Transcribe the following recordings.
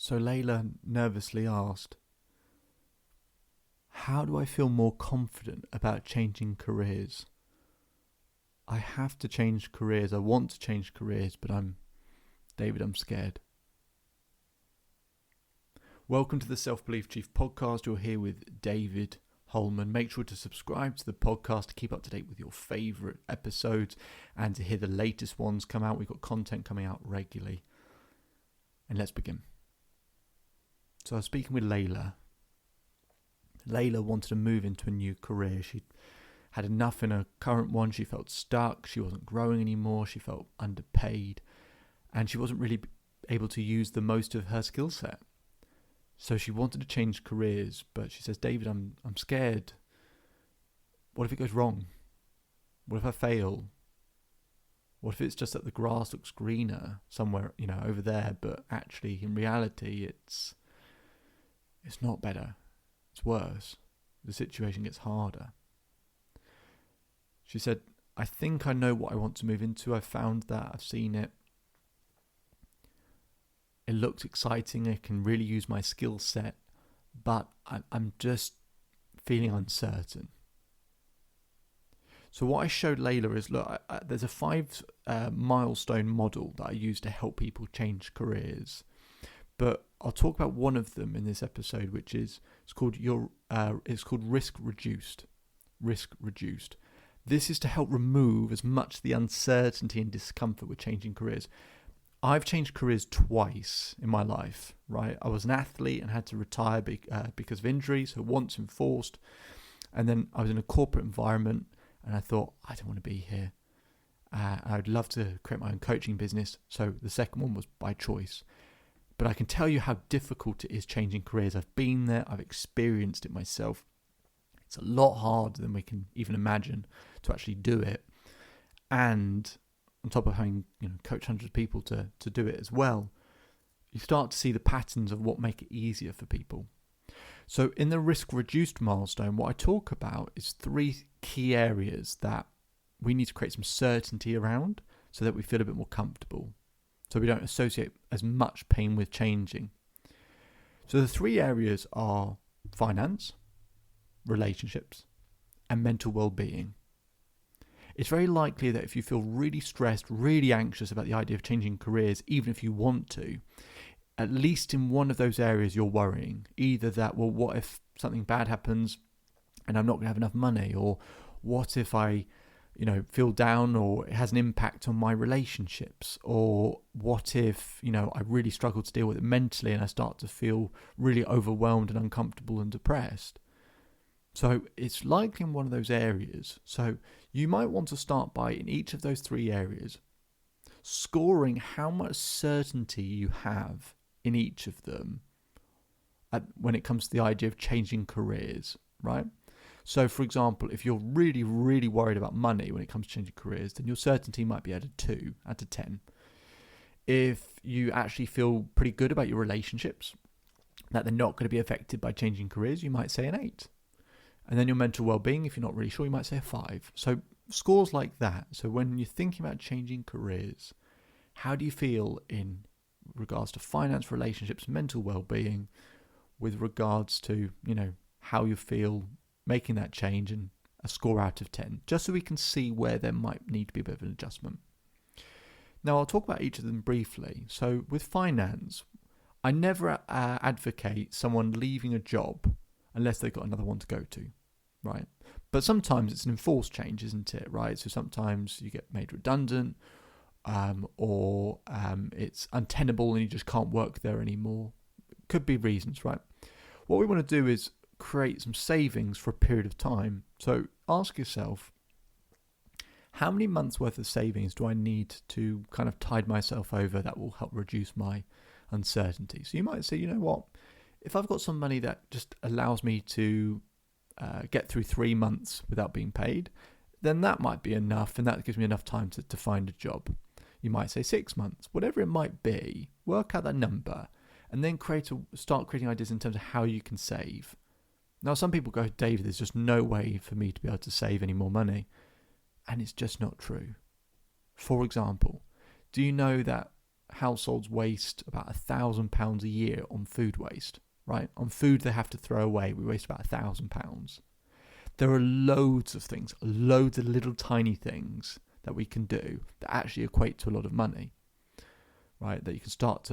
So Leyla nervously asked, how do I feel more confident about changing careers? I have to change careers. I want to change careers, but I'm scared. Welcome to the Self-Belief Chief podcast. You're here with David Holman. Make sure to subscribe to the podcast to keep up to date with your favourite episodes and to hear the latest ones come out. We've got content coming out regularly. And let's begin. So I was speaking with Leyla. Leyla wanted to move into a new career. She had enough in her current one. She felt stuck. She wasn't growing anymore. She felt underpaid. And she wasn't really able to use the most of her skill set. So she wanted to change careers, but she says, David, I'm scared. What if it goes wrong? What if I fail? What if it's just that the grass looks greener somewhere, over there, but actually in reality it's not better. It's worse. The situation gets harder. She said, I think I know what I want to move into. I've found that. I've seen it. It looks exciting. I can really use my skill set, but I'm just feeling uncertain. So what I showed Leyla is, look, there's a 5 milestone model that I use to help people change careers. But I'll talk about one of them in this episode, which is it's called risk reduced. Risk reduced. This is to help remove as much the uncertainty and discomfort with changing careers. I've changed careers twice in my life, right? I was an athlete and had to retire because of injury, so once enforced. And then I was in a corporate environment and I thought, I don't want to be here. I'd love to create my own coaching business. So the second one was by choice. But I can tell you how difficult it is changing careers. I've been there. I've experienced it myself. It's a lot harder than we can even imagine to actually do it. And on top of having coach hundreds of people to do it as well, you start to see the patterns of what make it easier for people. So in the risk reduced milestone, what I talk about is 3 key areas that we need to create some certainty around so that we feel a bit more comfortable, so we don't associate as much pain with changing. So the 3 areas are finance, relationships, and mental well-being. It's very likely that if you feel really stressed, really anxious about the idea of changing careers, even if you want to, at least in one of those areas you're worrying. Either that, well, what if something bad happens and I'm not going to have enough money? Or what if I, feel down or it has an impact on my relationships? Or what if, I really struggle to deal with it mentally and I start to feel really overwhelmed and uncomfortable and depressed? So it's likely in one of those areas. So you might want to start by, in each of those 3 areas, scoring how much certainty you have in each of them when it comes to the idea of changing careers, right? So, for example, if you're really, really worried about money when it comes to changing careers, then your certainty might be at a 2 out of 10. If you actually feel pretty good about your relationships, that they're not going to be affected by changing careers, you might say an 8. And then your mental well-being, if you're not really sure, you might say a 5. So scores like that. So when you're thinking about changing careers, how do you feel in regards to finance, relationships, mental well-being, with regards to, how you feel making that change, and a score out of 10, just so we can see where there might need to be a bit of an adjustment. Now, I'll talk about each of them briefly. So with finance, I never advocate someone leaving a job unless they've got another one to go to, right? But sometimes it's an enforced change, isn't it, right? So sometimes you get made redundant, or it's untenable and you just can't work there anymore. Could be reasons, right? What we want to do is create some savings for a period of time. So ask yourself, how many months worth of savings do I need to kind of tide myself over that will help reduce my uncertainty? So you might say, you know what? If I've got some money that just allows me to get through 3 months without being paid, then that might be enough, and that gives me enough time to find a job. You might say 6 months, whatever it might be, work out that number, and then start creating ideas in terms of how you can save. Now, some people go, David, there's just no way for me to be able to save any more money. And it's just not true. For example, do you know that households waste about £1,000 a year on food waste, right? On food they have to throw away, we waste about £1,000. There are loads of things, loads of little tiny things that we can do that actually equate to a lot of money, right? That you can start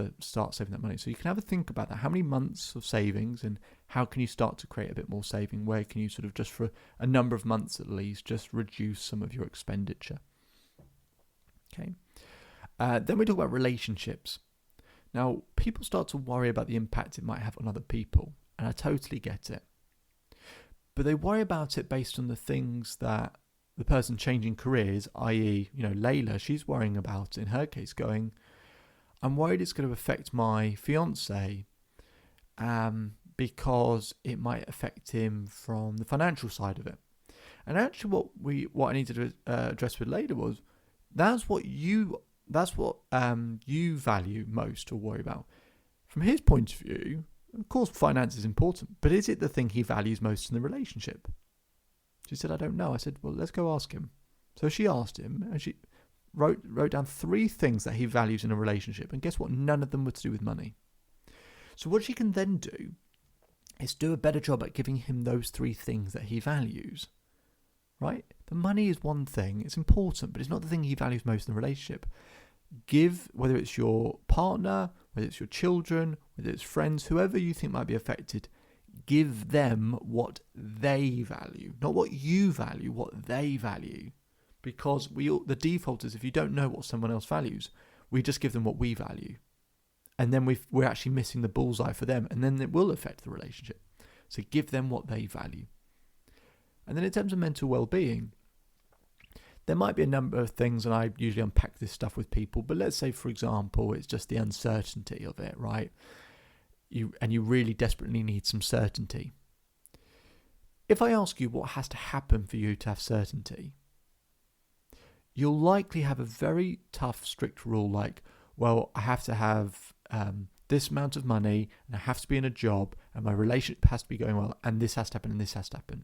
saving that money. So you can have a think about that. How many months of savings, and how can you start to create a bit more saving? Where can you sort of, just for a number of months at least, just reduce some of your expenditure? Okay. Then we talk about relationships. Now, people start to worry about the impact it might have on other people, and I totally get it. But they worry about it based on the things that the person changing careers, i.e., Leyla, she's worrying about, in her case, going, I'm worried it's going to affect my fiance because it might affect him from the financial side of it. And actually what I needed to address with Leyla was, that's what you value most or worry about. From his point of view, of course, finance is important, but is it the thing he values most in the relationship? She said, I don't know. I said, well, let's go ask him. So she asked him, and she wrote down 3 things that he values in a relationship. And guess what? None of them were to do with money. So what she can then do is do a better job at giving him those 3 things that he values, right? The money is one thing. It's important, but it's not the thing he values most in the relationship. Give, whether it's your partner, whether it's your children, whether it's friends, whoever you think might be affected, give them what they value, not what you value, what they value. Because the default is, if you don't know what someone else values, we just give them what we value. And then we're actually missing the bullseye for them, and then it will affect the relationship. So give them what they value. And then in terms of mental well-being, there might be a number of things, and I usually unpack this stuff with people, but let's say, for example, it's just the uncertainty of it, right? You really desperately need some certainty. If I ask you what has to happen for you to have certainty, you'll likely have a very tough, strict rule like, well, I have to have this amount of money, and I have to be in a job, and my relationship has to be going well, and this has to happen, and this has to happen.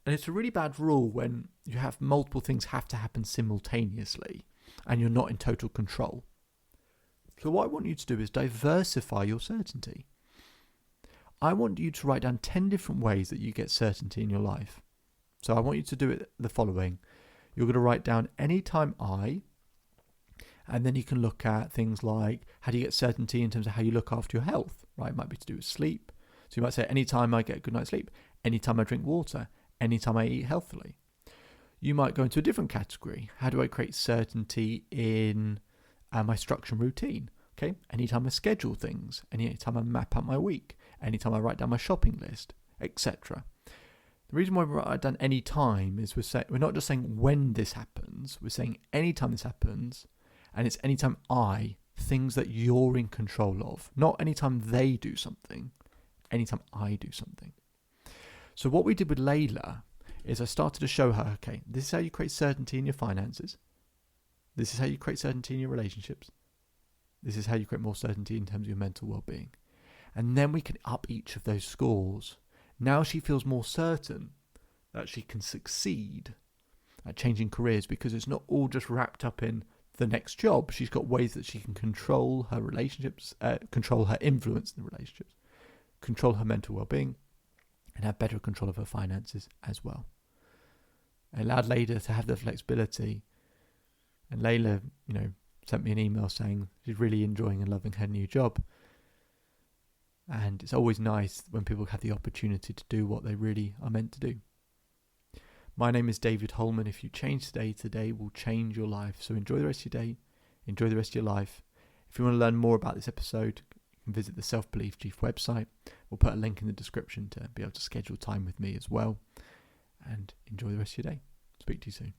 And it's a really bad rule when you have multiple things have to happen simultaneously and you're not in total control. So what I want you to do is diversify your certainty. I want you to write down 10 different ways that you get certainty in your life. So I want you to do it the following. You're going to write down anytime and then you can look at things like, how do you get certainty in terms of how you look after your health, right? It might be to do with sleep. So you might say, anytime I get a good night's sleep, anytime I drink water, anytime I eat healthily. You might go into a different category. How do I create certainty in my structure and routine? Okay, anytime I schedule things, anytime I map out my week, anytime I write down my shopping list, etc. The reason why we write down any time is we're not just saying when this happens, we're saying anytime this happens, and it's anytime things that you're in control of, not anytime they do something, anytime I do something. So what we did with Leyla is I started to show her, okay, this is how you create certainty in your finances. This is how you create certainty in your relationships. This is how you create more certainty in terms of your mental well-being. And then we can up each of those scores. Now she feels more certain that she can succeed at changing careers because it's not all just wrapped up in the next job. She's got ways that she can control her relationships, control her influence in the relationships, control her mental well-being, and have better control of her finances as well. It allowed Leyla to have the flexibility. And Leyla, sent me an email saying she's really enjoying and loving her new job. And it's always nice when people have the opportunity to do what they really are meant to do. My name is David Holman. If you change today will change your life. So enjoy the rest of your day. Enjoy the rest of your life. If you want to learn more about this episode, you can visit the Self-Belief Chief website. We'll put a link in the description to be able to schedule time with me as well. And enjoy the rest of your day. Speak to you soon.